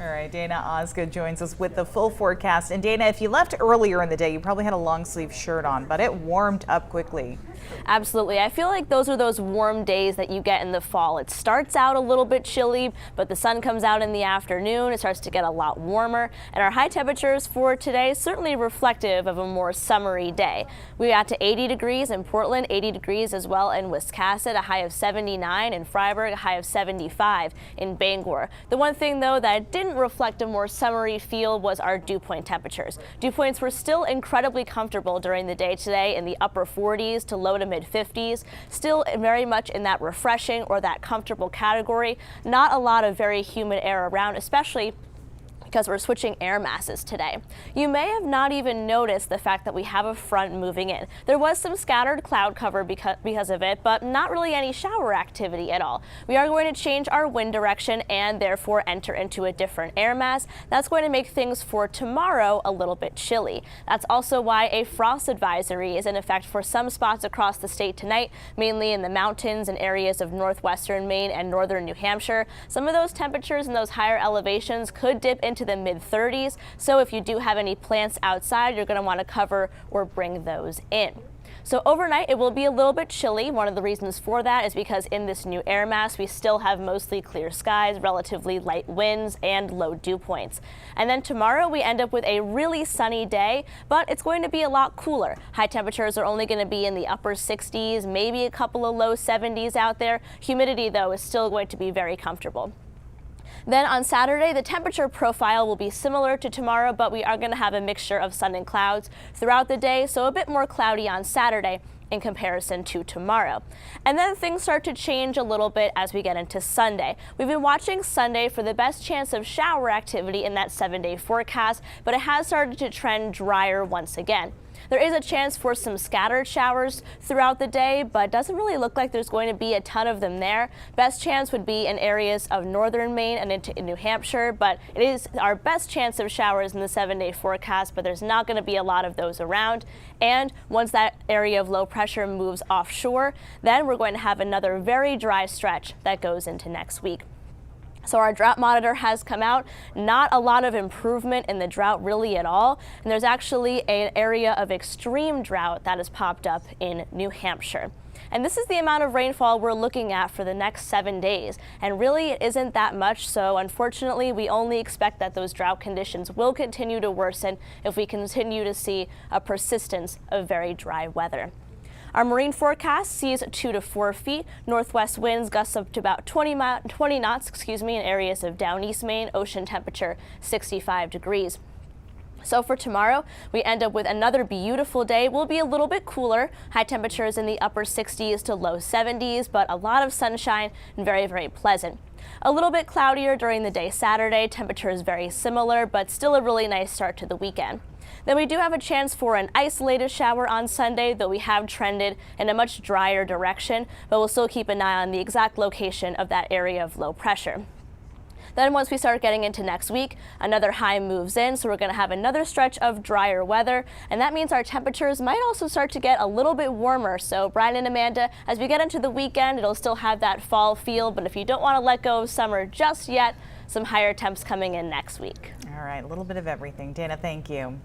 All right, Dana Osgood joins us with the full forecast. And Dana, if you left earlier in the day, you probably had a long sleeve shirt on, but it warmed up quickly. Absolutely. I feel like those are those warm days that you get in the fall. It starts out a little bit chilly, but the sun comes out in the afternoon. It starts to get a lot warmer, and our high temperatures for today certainly reflective of a more summery day. We got to 80 degrees in Portland, 80 degrees as well in Wiscasset, a high of 79 in Freiburg, a high of 75 in Bangor. The one thing though that didn't reflect a more summery feel was our dew point temperatures. Dew points were still incredibly comfortable during the day today in the upper 40s to low to mid 50s, still very much in that refreshing or that comfortable category. Not a lot of very humid air around, especially because we're switching air masses today. You may have not even noticed the fact that we have a front moving in. There was some scattered cloud cover because of it, but not really any shower activity at all. We are going to change our wind direction and therefore enter into a different air mass. That's going to make things for tomorrow a little bit chilly. That's also why a frost advisory is in effect for some spots across the state tonight, mainly in the mountains and areas of northwestern Maine and northern New Hampshire. Some of those temperatures in those higher elevations could dip into the mid-30s, so if you do have any plants outside, you're going to want to cover or bring those in. So overnight, it will be a little bit chilly. One of the reasons for that is because in this new air mass, we still have mostly clear skies, relatively light winds, and low dew points. And then tomorrow, we end up with a really sunny day, but it's going to be a lot cooler. High temperatures are only going to be in the upper 60s, maybe a couple of low 70s out there. Humidity, though, is still going to be very comfortable. Then on Saturday, the temperature profile will be similar to tomorrow, but we are going to have a mixture of sun and clouds throughout the day, so a bit more cloudy on Saturday in comparison to tomorrow. And then things start to change a little bit as we get into Sunday. We've been watching Sunday for the best chance of shower activity in that 7-day forecast, but it has started to trend drier once again. There is a chance for some scattered showers throughout the day, but it doesn't really look like there's going to be a ton of them there. Best chance would be in areas of northern Maine and into New Hampshire, but it is our best chance of showers in the 7-day forecast, but there's not going to be a lot of those around. And once that area of low pressure moves offshore, then we're going to have another very dry stretch that goes into next week. So our drought monitor has come out. Not a lot of improvement in the drought really at all. And there's actually an area of extreme drought that has popped up in New Hampshire. And this is the amount of rainfall we're looking at for the next 7 days. And really it isn't that much. So unfortunately, we only expect that those drought conditions will continue to worsen if we continue to see a persistence of very dry weather. Our marine forecast sees 2 to 4 feet, northwest winds gusts up to about 20 knots, in areas of down east Maine, ocean temperature 65 degrees. So for tomorrow, we end up with another beautiful day. We'll be a little bit cooler, high temperatures in the upper 60s to low 70s, but a lot of sunshine and very, very pleasant. A little bit cloudier during the day Saturday, temperatures very similar, but still a really nice start to the weekend. Then we do have a chance for an isolated shower on Sunday, though we have trended in a much drier direction, but we'll still keep an eye on the exact location of that area of low pressure. Then once we start getting into next week, another high moves in, so we're going to have another stretch of drier weather, and that means our temperatures might also start to get a little bit warmer. So Brian and Amanda, as we get into the weekend, it'll still have that fall feel, but if you don't want to let go of summer just yet, some higher temps coming in next week. All right, a little bit of everything. Dana, thank you.